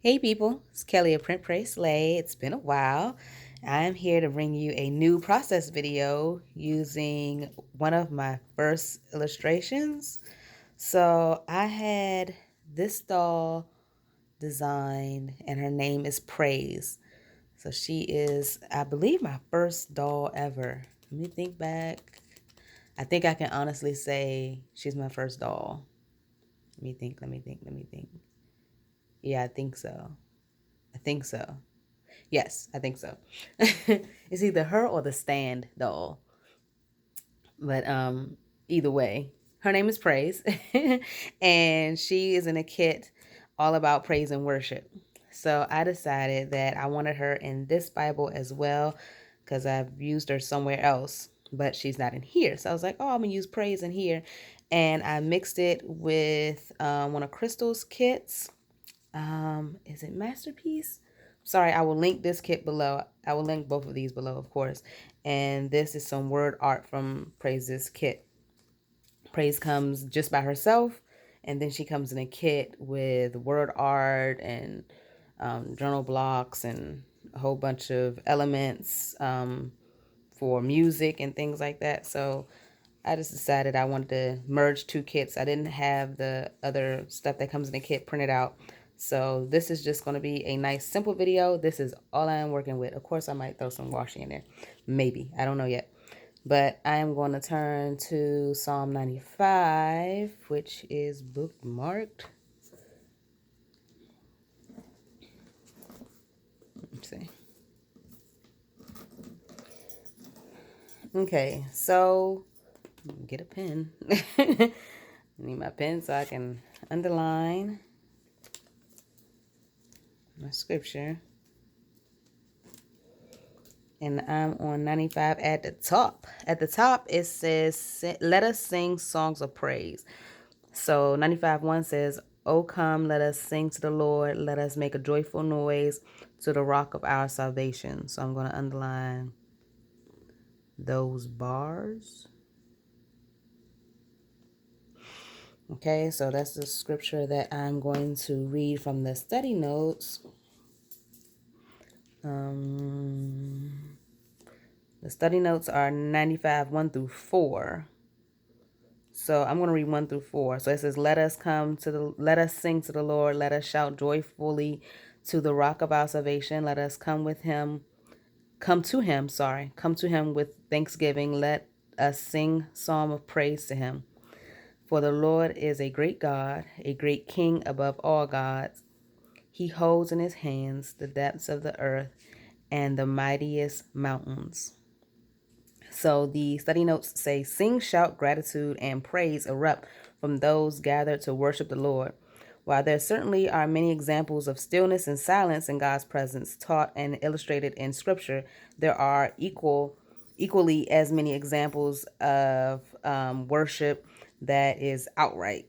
Hey people, it's Kelly of printprayslay. It's been a while. I'm here to bring you a new process video using one of my first illustrations. So I had this doll designed and her name is Praise. So she is, I believe, my first doll ever. Let me think back. I think I can honestly say she's my first doll. Let me think. Yeah, I think so. I think so. Yes, I think so. It's either her or the stand doll. But either way, her name is Praise. And she is in a kit all about praise and worship. So I decided that I wanted her in this Bible as well because I've used her somewhere else, but she's not in here. So I was like, oh, I'm going to use praise in here. And I mixed it with one of Crystal's kits. Is it Masterpiece? Sorry, I will link this kit below. I will link both of these below, of course. And this is some word art from Praise's kit. Praise comes just by herself, and then she comes in a kit with word art and journal blocks and a whole bunch of elements for music and things like that. So I just decided I wanted to merge two kits. I didn't have the other stuff that comes in the kit printed out. So this is just going to be a nice simple video. This is all I am working with. Of course, I might throw some washing in there. Maybe. I don't know yet. But I am going to turn to Psalm 95, which is bookmarked. Let's see. Okay, so get a pen. I need my pen so I can underline my scripture. And I'm on 95 at the top. At the top, it says, let us sing songs of praise. So 95:1 says, "O come, let us sing to the Lord. Let us make a joyful noise to the rock of our salvation." So I'm going to underline those bars. Okay, so that's the scripture that I'm going to read from the study notes. The study notes are 95, 1 through 4. So I'm going to read 1 through 4. So it says, let us sing to the Lord. Let us shout joyfully to the rock of our salvation. Let us come to him with thanksgiving. Let us sing psalm of praise to him. For the Lord is a great God, a great King above all gods. He holds in his hands the depths of the earth and the mightiest mountains. So the study notes say, sing, shout, gratitude, and praise erupt from those gathered to worship the Lord. While there certainly are many examples of stillness and silence in God's presence taught and illustrated in Scripture, there are equally as many examples of worship that is outright.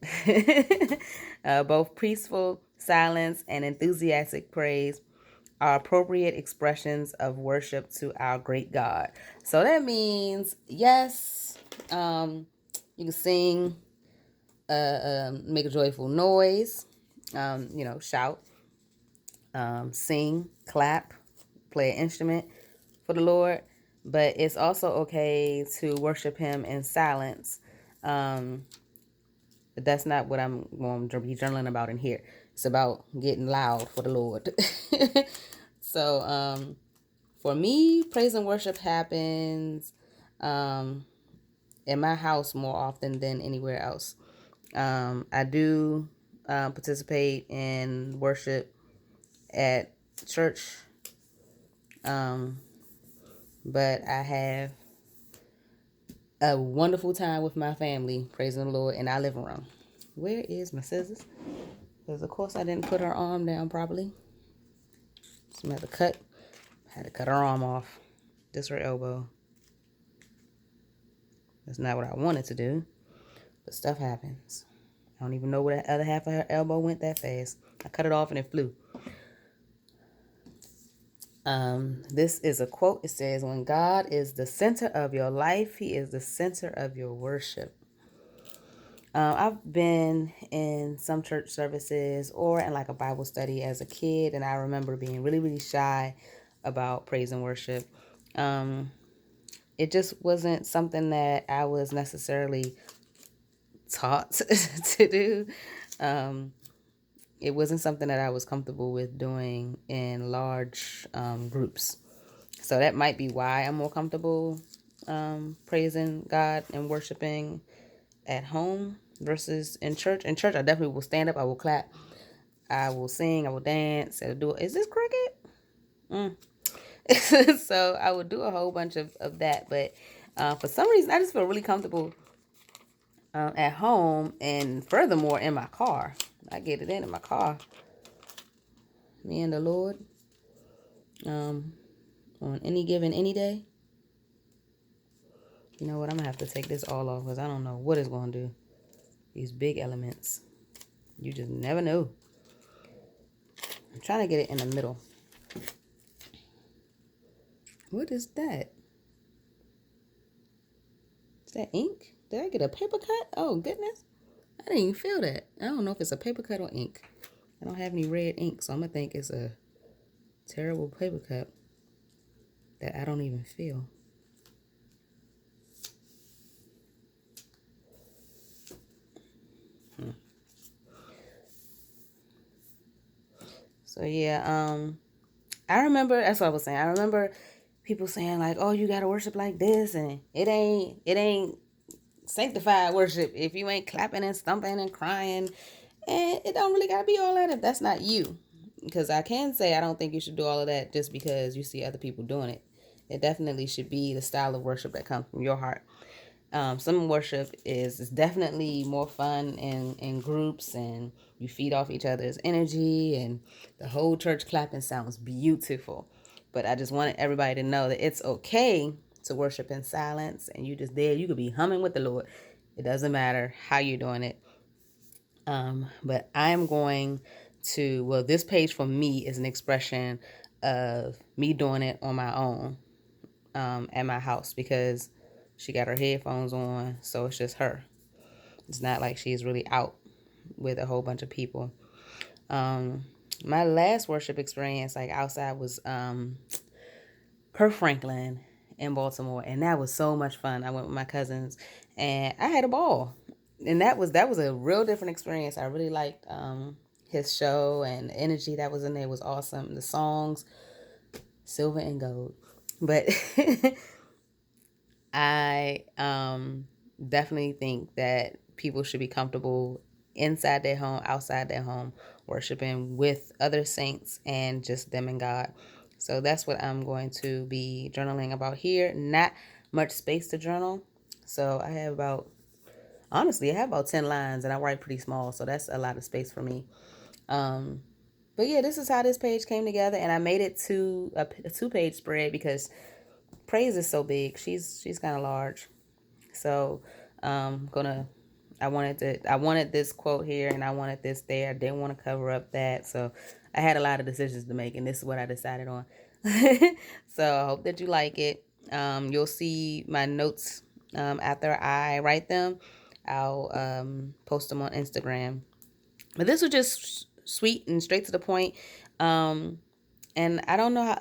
Both peaceful silence and enthusiastic praise are appropriate expressions of worship to our great God. So that means, yes, you can sing, make a joyful noise, shout, sing, clap, play an instrument for the Lord. But it's also okay to worship him in silence. But that's not what I'm going to be journaling about in here. It's about getting loud for the Lord. So, for me, praise and worship happens in my house more often than anywhere else. I do participate in worship at church, but I have a wonderful time with my family, praising the Lord, in our living room. Where is my scissors? Because, of course, I didn't put her arm down properly. So I had to cut her arm off. Just her elbow. That's not what I wanted to do, but stuff happens. I don't even know where the other half of her elbow went that fast. I cut it off and it flew. This is a quote. It says, when God is the center of your life, he is the center of your worship. I've been in some church services or in like a Bible study as a kid, and I remember being really, really shy about praise and worship. Um, it just wasn't something that I was necessarily taught to do. Um, it wasn't something that I was comfortable with doing in large groups. So that might be why I'm more comfortable praising God and worshiping at home versus in church. In church, I definitely will stand up, I will clap, I will sing, I will dance, I will do. Is this cricket? So I would do a whole bunch of that, but for some reason, I just feel really comfortable at home, and furthermore in my car. I get it in my car, me and the Lord, um, on any day. You know what? I'm gonna have to take this all off because I don't know what it's gonna do. These big elements, you just never know. I'm trying to get it in the middle. What is that? Is that ink? Did I get a paper cut? Oh goodness, I didn't even feel that. I don't know if it's a paper cut or ink. I don't have any red ink, so I'm gonna think it's a terrible paper cut that I don't even feel. So yeah, I remember, that's what I was saying. I remember people saying like, "Oh, you gotta worship like this," and it ain't sanctified worship if you ain't clapping and stumping and crying, and it don't really gotta be all that if that's not you. Because I can say I don't think you should do all of that just because you see other people doing it. It definitely should be the style of worship that comes from your heart. Some worship is definitely more fun in groups, and you feed off each other's energy, and the whole church clapping sounds beautiful. But I just wanted everybody to know that it's okay to worship in silence, and you just there. You could be humming with the Lord. It doesn't matter how you're doing it. But I'm going to, well, this page for me is an expression of me doing it on my own at my house because she got her headphones on, so it's just her. It's not like she's really out with a whole bunch of people. Um, my last worship experience, like outside, was Kirk Franklin in Baltimore, and that was so much fun. I went with my cousins, and I had a ball, and that was a real different experience. I really liked his show, and the energy that was in there was awesome. The songs, silver and gold, but I definitely think that people should be comfortable inside their home, outside their home, worshiping with other saints and just them and God. So that's what I'm going to be journaling about here. Not much space to journal. So honestly, I have about 10 lines and I write pretty small. So that's a lot of space for me. Um, but yeah, this is how this page came together. And I made it to a 2-page spread because praise is so big. She's kind of large. So gonna I wanted this quote here and I wanted this there. I didn't want to cover up that. So I had a lot of decisions to make and this is what I decided on. So I hope that you like it. You'll see my notes after I write them. I'll post them on Instagram. But this was just sweet and straight to the point. Um, and I don't know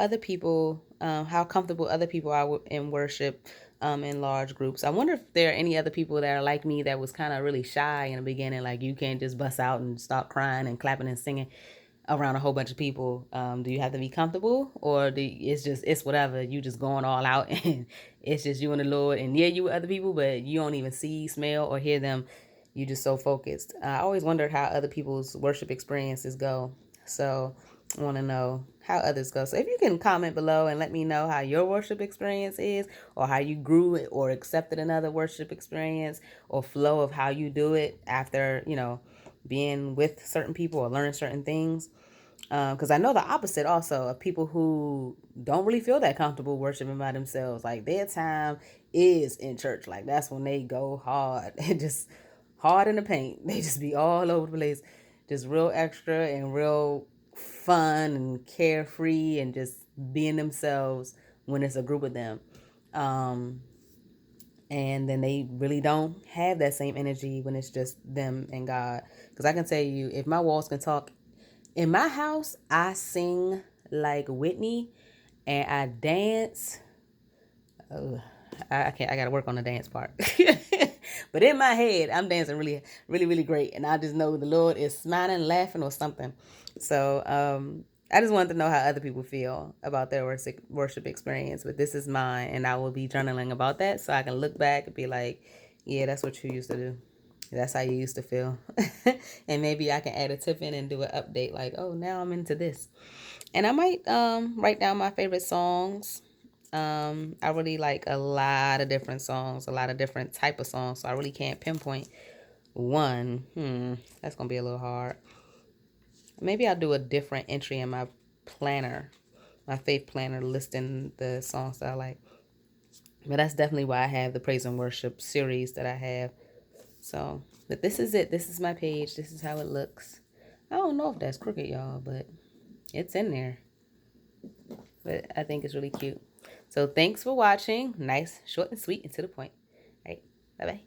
how comfortable other people are in worship in large groups. I wonder if there are any other people that are like me that was kind of really shy in the beginning, like you can't just bust out and start crying and clapping and singing around a whole bunch of people. Do you have to be comfortable, or it's whatever? You just going all out, and it's just you and the Lord, and yeah, you with other people, but you don't even see, smell, or hear them. You just so focused. I always wondered how other people's worship experiences go. So I want to know how others go. So if you can comment below and let me know how your worship experience is, or how you grew it or accepted another worship experience, or flow of how you do it after, being with certain people or learning certain things. Because I know the opposite also of people who don't really feel that comfortable worshiping by themselves. Like their time is in church. Like that's when they go hard and just hard in the paint. They just be all over the place, just real extra and real fun and carefree and just being themselves when it's a group of them. Um, And then they really don't have that same energy when it's just them and God. Because I can tell you, if my walls can talk, in my house, I sing like Whitney and I dance. Oh, I can't. I got to work on the dance part. But in my head, I'm dancing really, really, really great, and I just know the Lord is smiling, laughing, or something. So I just wanted to know how other people feel about their worship experience. But this is mine, and I will be journaling about that, so I can look back and be like, "Yeah, that's what you used to do. That's how you used to feel." And maybe I can add a tip in and do an update, like, "Oh, now I'm into this." And I might write down my favorite songs. I really like a lot of different songs, a lot of different type of songs. So I really can't pinpoint one. That's gonna be a little hard. Maybe I'll do a different entry in my planner, my faith planner, listing the songs that I like. But that's definitely why I have the praise and worship series that I have. So, but this is it. This is my page. This is how it looks. I don't know if that's crooked, y'all, but it's in there. But I think it's really cute. So thanks for watching. Nice, short and sweet and to the point. All right. Bye-bye.